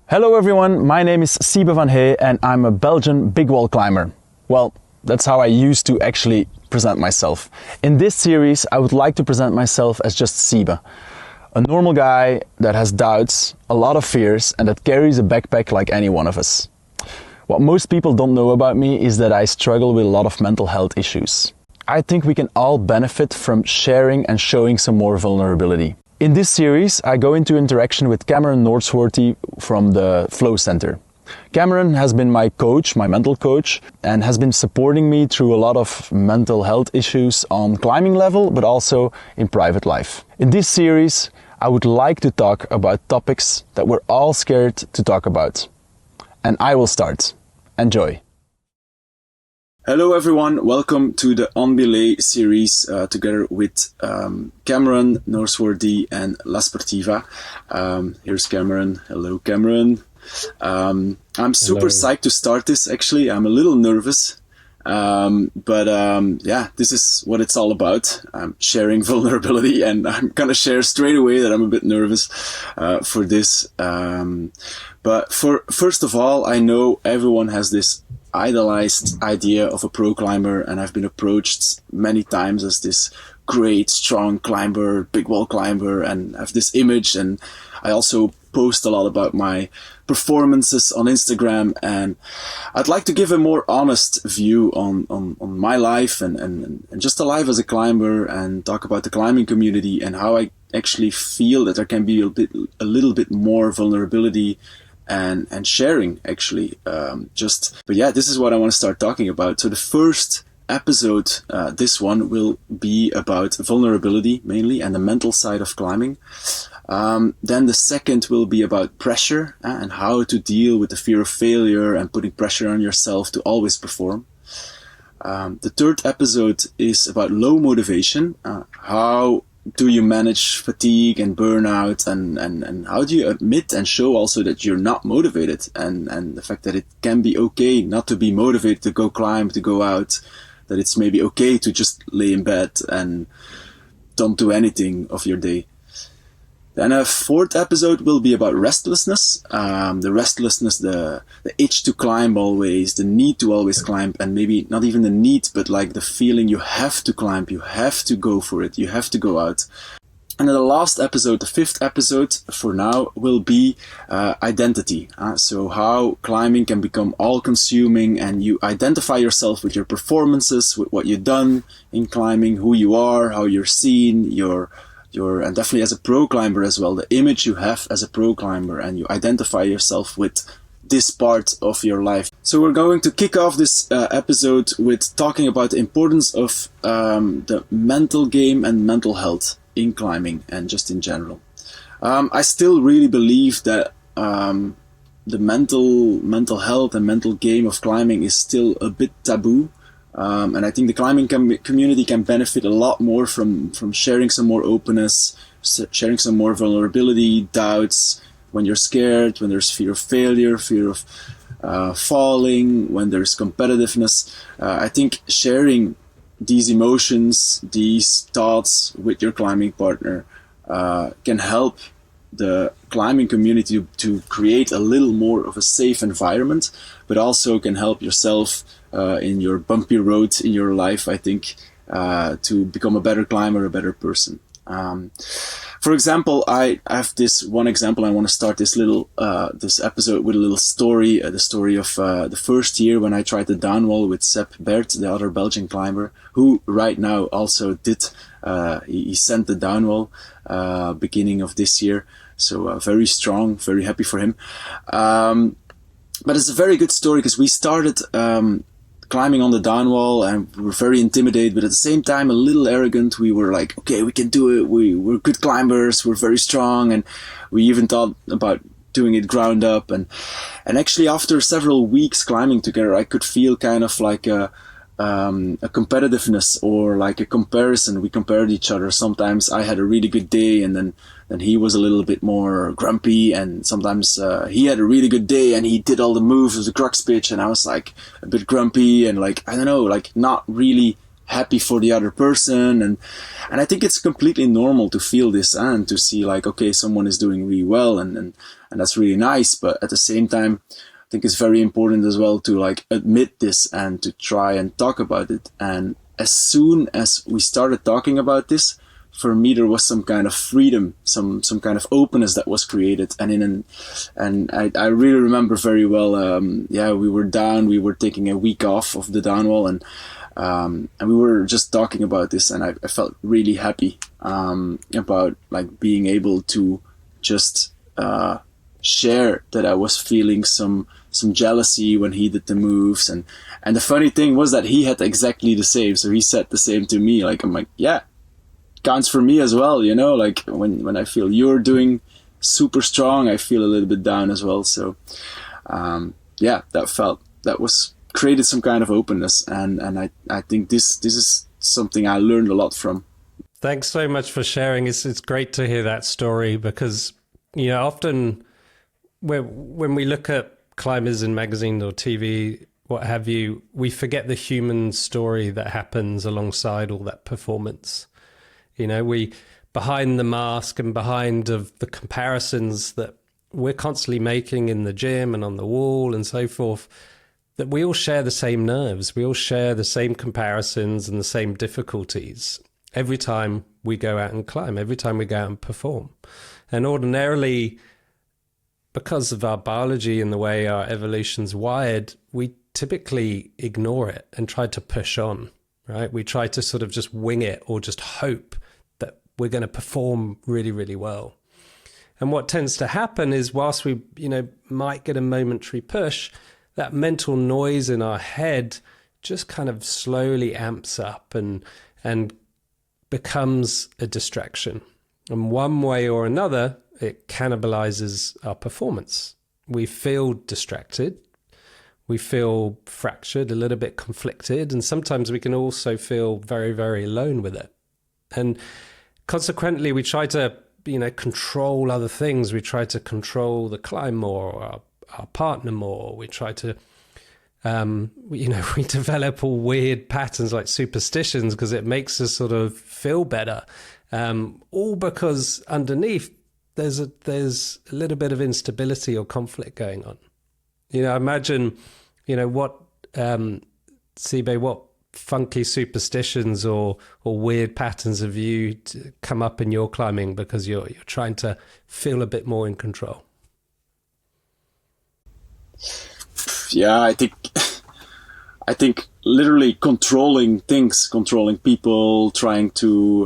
Hello everyone, my name is Siebe Vanhee and I'm a Belgian big wall climber. Well, that's how I used to actually present myself. In this series, I would like to present myself as just Siebe, a normal guy that has doubts, a lot of fears, and that carries a backpack like any one of us. What most people don't know about me is that I struggle with a lot of mental health issues. I think we can all benefit from sharing and showing some more vulnerability. In this series, I go into interaction with Cameron Norsworthy from the Flow Center. Cameron has been my coach, my mental coach, and has been supporting me through a lot of mental health issues on climbing level, but also in private life. In this series, I would like to talk about topics that we're all scared to talk about. And I will start. Enjoy. Hello everyone, welcome to the On Belay series together with Cameron Norsworthy and La Sportiva. Here's Cameron. Hello Cameron. I'm super psyched to start this actually. I'm a little nervous, but this is what it's all about. I'm sharing vulnerability, and I'm gonna share straight away that I'm a bit nervous for this. But first of all, I know everyone has this idolized idea of a pro climber, and I've been approached many times as this great, strong climber, big wall climber, and I have this image. And I also post a lot about my performances on Instagram, and I'd like to give a more honest view on my life and just a life as a climber, and talk about the climbing community and how I actually feel that there can be a little bit more vulnerability and sharing actually. But this is what I want to start talking about. So the first episode, this one will be about vulnerability mainly and the mental side of climbing. Then the second will be about pressure and how to deal with the fear of failure and putting pressure on yourself to always perform. The third episode is about low motivation. How do you manage fatigue and burnout, and how do you admit and show also that you're not motivated, and the fact that it can be okay not to be motivated to go climb, to go out, that it's maybe okay to just lay in bed and don't do anything of your day. Then a fourth episode will be about restlessness, the itch to climb always, the need to always climb, and maybe not even the need, but like the feeling you have to climb, you have to go for it, you have to go out. And then the last episode, the fifth episode for now, will be identity. So how climbing can become all-consuming, and you identify yourself with your performances, with what you've done in climbing, who you are, how you're seen, and definitely as a pro climber as well, the image you have as a pro climber, and you identify yourself with this part of your life. So we're going to kick off this episode with talking about the importance of the mental game and mental health in climbing and just in general. I still really believe that the mental health and mental game of climbing is still a bit taboo. And I think the climbing community can benefit a lot more from sharing some more openness, sharing some more vulnerability, doubts, when you're scared, when there's fear of failure, fear of falling, when there's competitiveness. I think sharing these emotions, these thoughts with your climbing partner can help the climbing community to create a little more of a safe environment, but also can help yourself in your bumpy road in your life, I think, to become a better climber, a better person. For example, I have this one example. I want to start this episode with a little story, the story of the first year when I tried the downwall with Sepp Bert, the other Belgian climber, who right now also did, he sent the downwall beginning of this year. So very strong, very happy for him. But it's a very good story because we started climbing on the downwall and we were very intimidated, but at the same time a little arrogant. We were like, okay, we can do it. We're good climbers. We're very strong. And we even thought about doing it ground up. And actually after several weeks climbing together, I could feel kind of like a competitiveness or like a comparison. We compared each other. Sometimes I had a really good day and then he was a little bit more grumpy, and sometimes he had a really good day and he did all the moves of the crux pitch, and I was like a bit grumpy and like, I don't know, like not really happy for the other person. And I think it's completely normal to feel this and to see like, okay, someone is doing really well and that's really nice. But at the same time, I think it's very important as well to like admit this and to try and talk about it. And as soon as we started talking about this, for me, there was some kind of freedom, some kind of openness that was created. And I really remember very well, we were down, we were taking a week off of the downwall, and we were just talking about this, and I felt really happy about like being able to just share that I was feeling some jealousy when he did the moves, and the funny thing was that he had exactly the same, so he said the same to me. Like I'm like, yeah, counts for me as well, you know. Like when I feel you're doing super strong, I feel a little bit down as well. So that was created some kind of openness, and I think this is something I learned a lot from. Thanks so much for sharing. It's great to hear that story, because you know, often when we look at climbers in magazines or TV, what have you, we forget the human story that happens alongside all that performance. You know, we behind the mask and behind of the comparisons that we're constantly making in the gym and on the wall and so forth, that we all share the same nerves. We all share the same comparisons and the same difficulties every time we go out and climb, every time we go out and perform. And ordinarily, because of our biology and the way our evolution's wired, we typically ignore it and try to push on, right? We try to sort of just wing it or just hope that we're going to perform really, really well. And what tends to happen is, whilst we, you know, might get a momentary push, that mental noise in our head just kind of slowly amps up and becomes a distraction. And one way or another, it cannibalizes our performance. We feel distracted. We feel fractured, a little bit conflicted, and sometimes we can also feel very, very alone with it. And consequently, we try to, you know, control other things. We try to control the climb more, or our partner more. We try to, we develop all weird patterns like superstitions because it makes us sort of feel better. All because underneath there's a little bit of instability or conflict going on. You know, imagine, you know, what, Siebe, what funky superstitions or weird patterns have you come up in your climbing because you're trying to feel a bit more in control? Yeah, I think literally controlling things, controlling people, trying to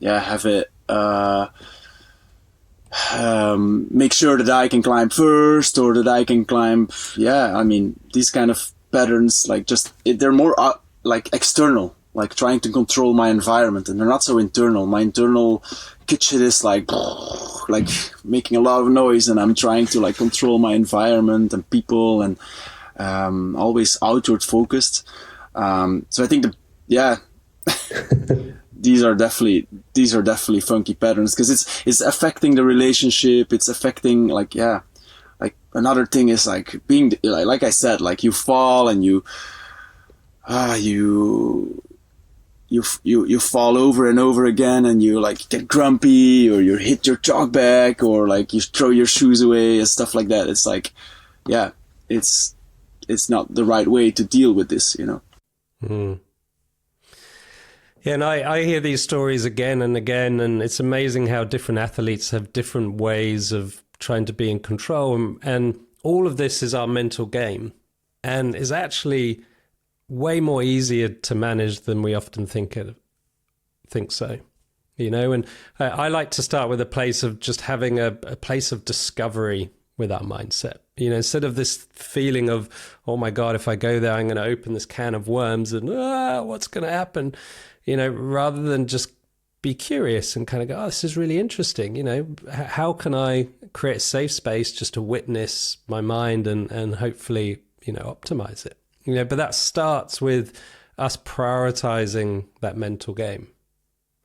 have it make sure that I can climb first, or that I can climb. Yeah, I mean, these kind of patterns, like they're more like external, like trying to control my environment, and they're not so internal. My internal kitchen is like making a lot of noise, and I'm trying to like control my environment and people, and always outward focused. So I think these are definitely funky patterns, because it's affecting the relationship. It's affecting like another thing is like being like I said, like you fall and you fall over and over again, and you like get grumpy, or you hit your chalk bag, or like you throw your shoes away and stuff like that. It's like, yeah, it's not the right way to deal with this, you know. Mm. Yeah, and I hear these stories again and again, and it's amazing how different athletes have different ways of trying to be in control. And all of this is our mental game, and is actually way more easier to manage than we often think so. You know, and I like to start with a place of just having a place of discovery with our mindset. You know, instead of this feeling of, oh my God, if I go there, I'm going to open this can of worms and what's going to happen? You know, rather than just be curious and kind of go, oh, this is really interesting. You know, how can I create a safe space just to witness my mind and hopefully, you know, optimize it? You know, but that starts with us prioritizing that mental game.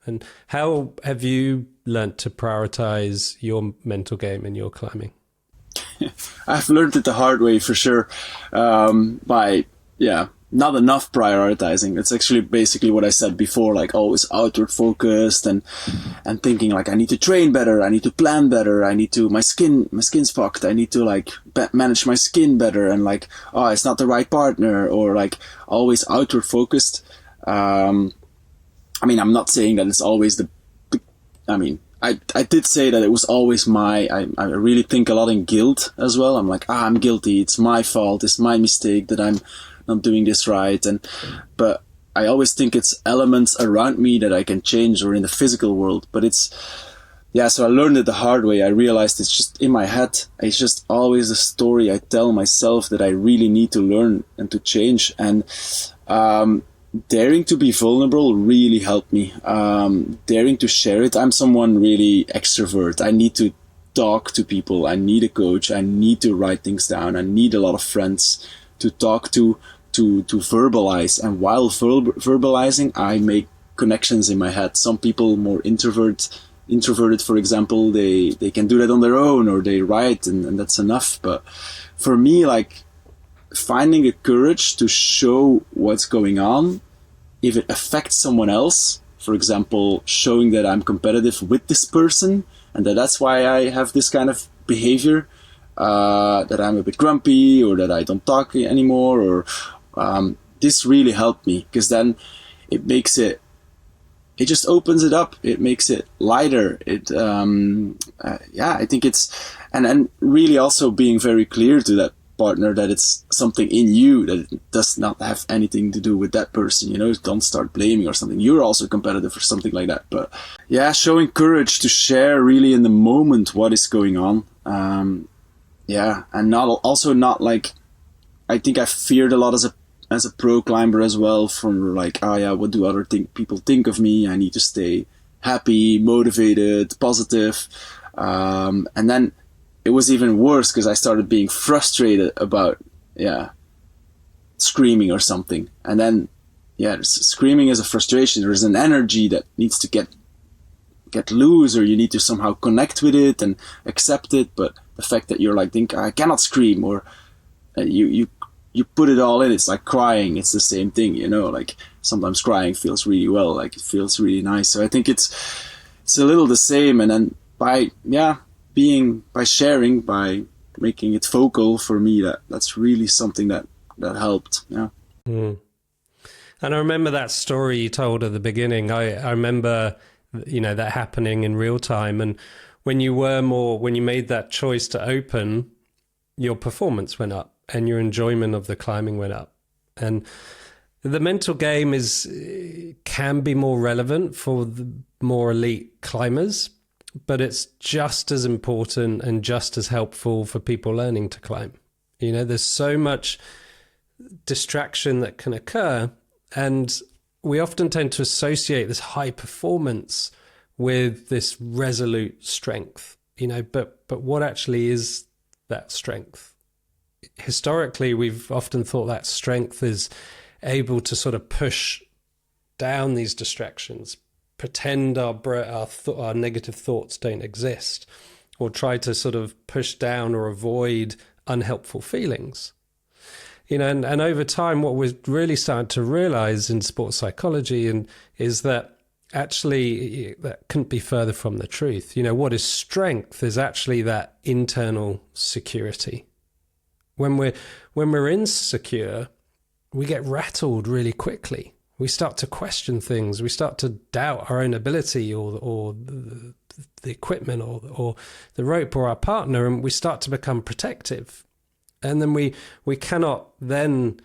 And how have you learnt to prioritize your mental game in your climbing? I've learned it the hard way, for sure. By not enough prioritizing. It's actually basically what I said before, like always outward focused and thinking like I need to train better, I need to plan better, I need to, my skin's fucked, I need to like manage my skin better, and like, oh, it's not the right partner, or like always outward focused. I mean, I'm not saying that it's always I did say that it was always I really think a lot in guilt as well. I'm like, I'm guilty. It's my fault. It's my mistake that I'm not doing this right. But I always think it's elements around me that I can change, or in the physical world. But so I learned it the hard way. I realized it's just in my head. It's just always a story I tell myself that I really need to learn and to change. And, daring to be vulnerable really helped me. Daring to share it. I'm someone really extrovert. I need to talk to people. I need a coach. I need to write things down. I need a lot of friends to talk to verbalize. And while verbalizing, I make connections in my head. Some people more introverted, for example, they can do that on their own, or they write and that's enough. But for me, like, finding the courage to show what's going on, if it affects someone else, for example, showing that I'm competitive with this person and that's why I have this kind of behavior, that I'm a bit grumpy, or that I don't talk anymore, or this really helped me, because then it just opens it up. It makes it lighter. I think it's, and really also being very clear to that partner that it's something in you, that it does not have anything to do with that person, don't start blaming or something. You're also competitive or something like that. But yeah, showing courage to share really in the moment what is going on. And not like, I think I feared a lot as a pro climber as well, from like, what do other people think of me? I need to stay happy, motivated, positive. And then it was even worse, because I started being frustrated about, screaming or something. And then, screaming is a frustration. There's an energy that needs to get loose, or you need to somehow connect with it and accept it. But the fact that you're like, I cannot scream, or you put it all in, it's like crying. It's the same thing, like sometimes crying feels really well, like it feels really nice. So I think it's a little the same. And then by sharing, by making it vocal, for me, that's really something that helped. Yeah. And I remember that story you told at the beginning. I remember, that happening in real time. And when you made that choice to open, your performance went up and your enjoyment of the climbing went up. And the mental game can be more relevant for the more elite climbers, but it's just as important and just as helpful for people learning to climb. There's so much distraction that can occur, and we often tend to associate this high performance with this resolute strength, but what actually is that strength? Historically, we've often thought that strength is able to sort of push down these distractions, pretend our negative thoughts don't exist, or try to sort of push down or avoid unhelpful feelings. And over time, what we're really starting to realize in sports psychology is that actually that couldn't be further from the truth. What is strength is actually that internal security. When we're insecure, we get rattled really quickly. We start to question things. We start to doubt our own ability, or the equipment, or the rope, or our partner, and we start to become protective. And then we cannot then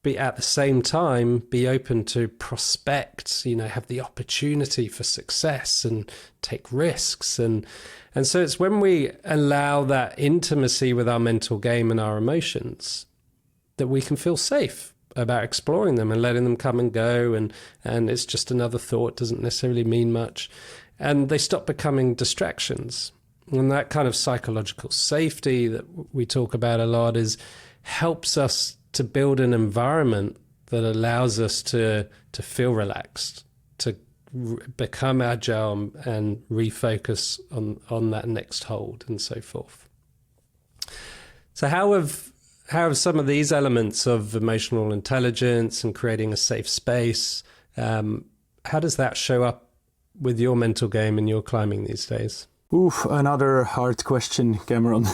be at the same time be open to prospect, have the opportunity for success and take risks. And so it's when we allow that intimacy with our mental game and our emotions that we can feel safe about exploring them and letting them come and go, and it's just another thought, doesn't necessarily mean much, and they stop becoming distractions. And that kind of psychological safety that we talk about a lot helps us to build an environment that allows us to feel relaxed, to become agile and refocus on that next hold, and so forth. So how how have some of these elements of emotional intelligence and creating a safe space, how does that show up with your mental game and your climbing these days? Oof, another hard question, Cameron.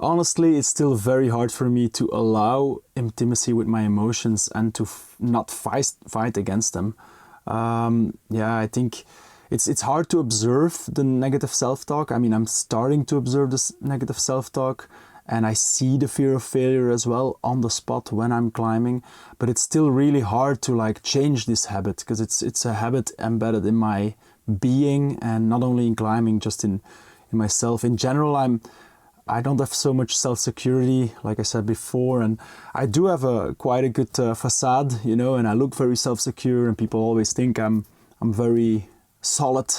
Honestly, it's still very hard for me to allow intimacy with my emotions and to not fight against them. Yeah, I think it's hard to observe the negative self-talk. I mean, I'm starting to observe this negative self-talk, and I see the fear of failure as well on the spot when I'm climbing. But it's still really hard to like change this habit, because it's a habit embedded in my being, and not only in climbing, just in myself. In general, I don't have so much self-security, like I said before, and I do have quite a good facade, you know, and I look very self-secure, and people always think I'm very solid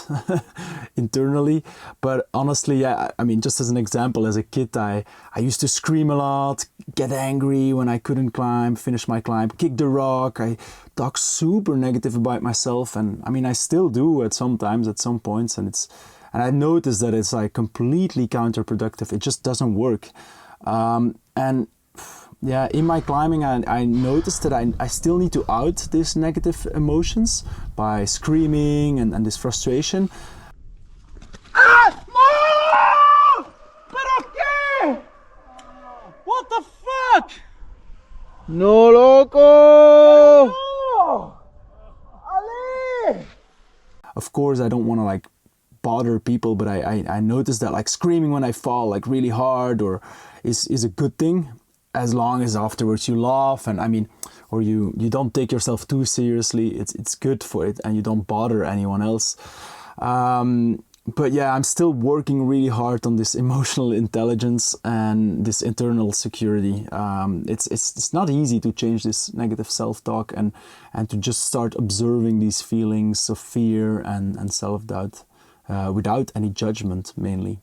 internally. But honestly, yeah, I mean, just as an example, as a kid, I used to scream a lot, get angry when I couldn't climb, finish my climb, kick the rock. I talk super negative about myself, and I mean, I still do at some points, and I noticed that it's like completely counterproductive. It just doesn't work. And yeah, in my climbing, I noticed that I still need to out these negative emotions by screaming and this frustration. Ah! No! ¿Pero qué? What the fuck? No, loco! No! Ale! Of course, I don't want to like bother people, but I noticed that like screaming when I fall like really hard is a good thing, as long as afterwards you laugh, and I mean, or you don't take yourself too seriously. It's good for it, and you don't bother anyone else. But yeah, I'm still working really hard on this emotional intelligence and this internal security. It's not easy to change this negative self-talk and to just start observing these feelings of fear and self-doubt without any judgment, mainly.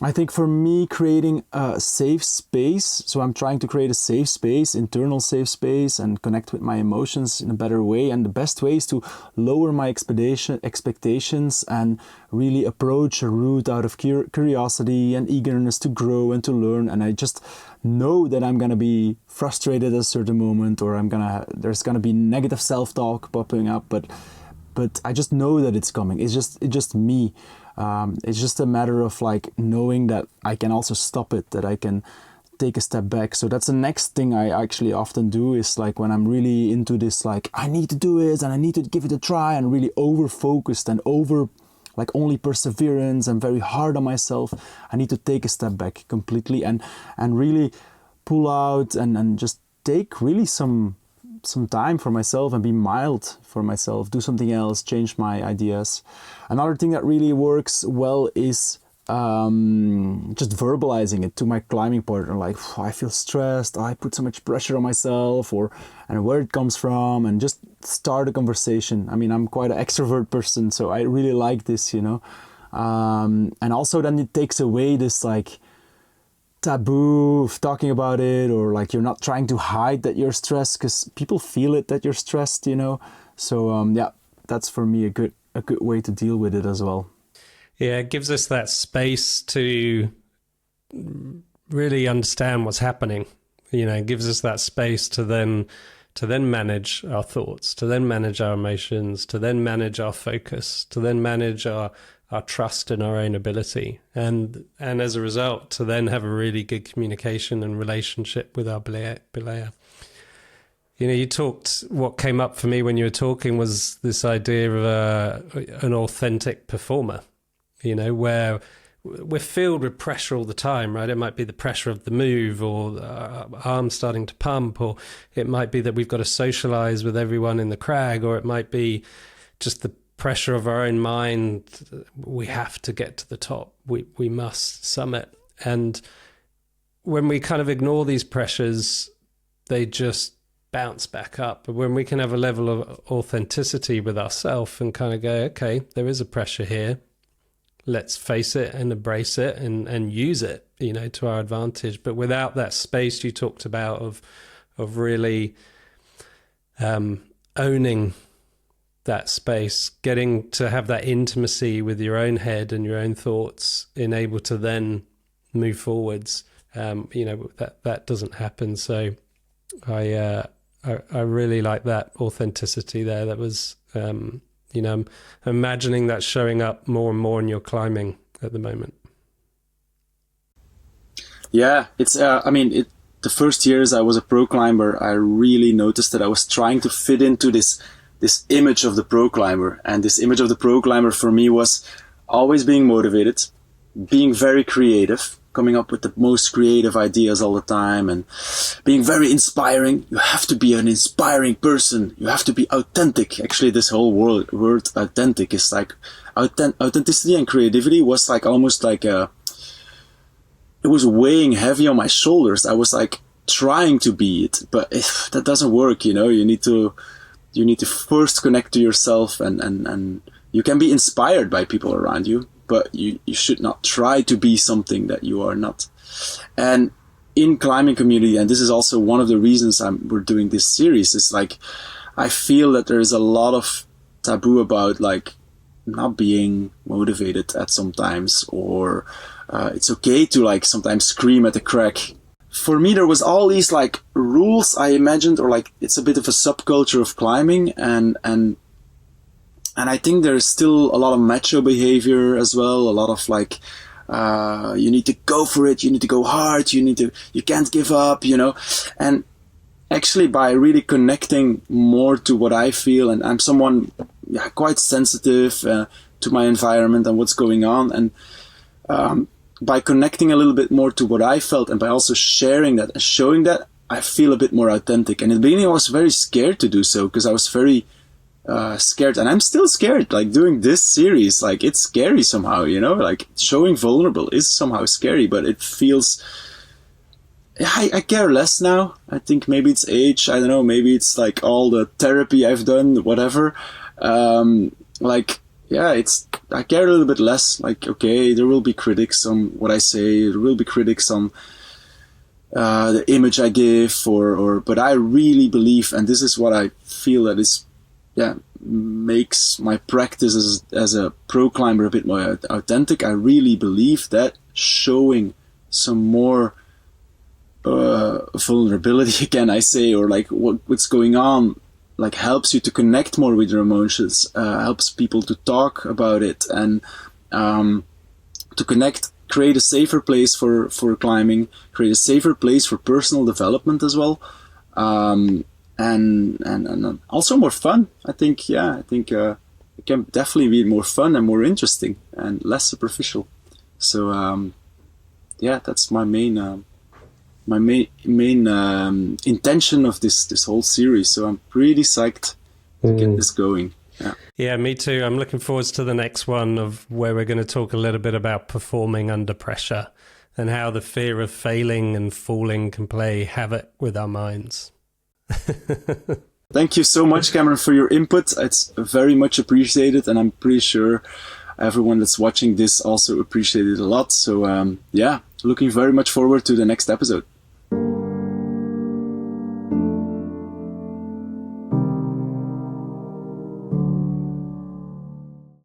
I think for me, creating a safe space, so I'm trying to create a safe space, internal safe space, and connect with my emotions in a better way. And the best way is to lower my expectations and really approach a route out of curiosity and eagerness to grow and to learn. And I just know that I'm gonna be frustrated at a certain moment, or there's gonna be negative self-talk popping up, but I just know that it's coming. It's just me. It's just a matter of like knowing that I can also stop it, that I can take a step back. So that's the next thing I actually often do, is like when I'm really into this, like I need to do it and I need to give it a try, and really over focused and over like only perseverance and very hard on myself, I need to take a step back completely and really pull out and just take really some time for myself and be mild for myself, do something else, change my ideas. Another thing that really works well is just verbalizing it to my climbing partner, like I feel stressed, I put so much pressure on myself, and where it comes from, and just start a conversation. I mean, I'm quite an extrovert person, so I really like this, you know. And also then it takes away this like taboo of talking about it, or like you're not trying to hide that you're stressed, because people feel it that you're stressed, you know. So yeah, that's for me a good way to deal with it as well. Yeah, it gives us that space to really understand what's happening. You know, it gives us that space to then manage our thoughts, to then manage our emotions, to then manage our focus, to then manage our trust in our own ability, and as a result, to then have a really good communication and relationship with our belayer. You know, what came up for me when you were talking was this idea of an authentic performer, you know, where we're filled with pressure all the time, right? It might be the pressure of the move, or arms starting to pump, or it might be that we've got to socialize with everyone in the crag, or it might be just the pressure of our own mind. We have to get to the top. We must summit. And when we kind of ignore these pressures, they just bounce back up. But when we can have a level of authenticity with ourselves and kind of go, okay, there is a pressure here, let's face it and embrace it and use it, you know, to our advantage. But without that space you talked about of really owning that space, getting to have that intimacy with your own head and your own thoughts, and able to then move forwards. That doesn't happen. So I really like that authenticity there. That was, I'm imagining that showing up more and more in your climbing at the moment. Yeah, it's, the first years I was a pro climber, I really noticed that I was trying to fit into this image of the pro climber. And this image of the pro climber for me was always being motivated, being very creative, coming up with the most creative ideas all the time, and being very inspiring. You have to be an inspiring person. You have to be authentic. Actually, this whole word authentic is like authenticity and creativity was like almost like it was weighing heavy on my shoulders. I was like trying to be it, but that doesn't work. You need to first connect to yourself, and you can be inspired by people around you, but you should not try to be something that you are not. And in climbing community, and this is also one of the reasons we're doing this series, is like, I feel that there is a lot of taboo about like not being motivated at sometimes, or it's okay to like sometimes scream at the crack. For me, there was all these like rules I imagined, or like it's a bit of a subculture of climbing, and I think there's still a lot of macho behavior as well. A lot of like, you need to go for it, you need to go hard, you can't give up, And actually, by really connecting more to what I feel, and I'm someone quite sensitive to my environment and what's going on, and by connecting a little bit more to what I felt, and by also sharing that and showing that, I feel a bit more authentic. And in the beginning, I was very scared to do so, because I was very scared, and I'm still scared. Like doing this series, like it's scary somehow, like showing vulnerable is somehow scary, but it feels, I care less now. I think maybe it's age. I don't know. Maybe it's like all the therapy I've done, whatever. I care a little bit less. Like, okay, there will be critics on what I say. There will be critics on the image I give, but I really believe, and this is what I feel that is, makes my practice as a pro climber a bit more authentic. I really believe that showing some more vulnerability, can I say, or like what's going on, like helps you to connect more with your emotions, helps people to talk about it, and to connect, create a safer place for climbing, create a safer place for personal development as well, and also more fun. I think it can definitely be more fun and more interesting and less superficial. So that's my main intention of this whole series. So I'm pretty psyched to get this going. Yeah, me too. I'm looking forward to the next one, of where we're going to talk a little bit about performing under pressure, and how the fear of failing and falling can play havoc with our minds. Thank you so much, Cameron, for your input. It's very much appreciated, and I'm pretty sure everyone that's watching this also appreciated it a lot. So looking very much forward to the next episode.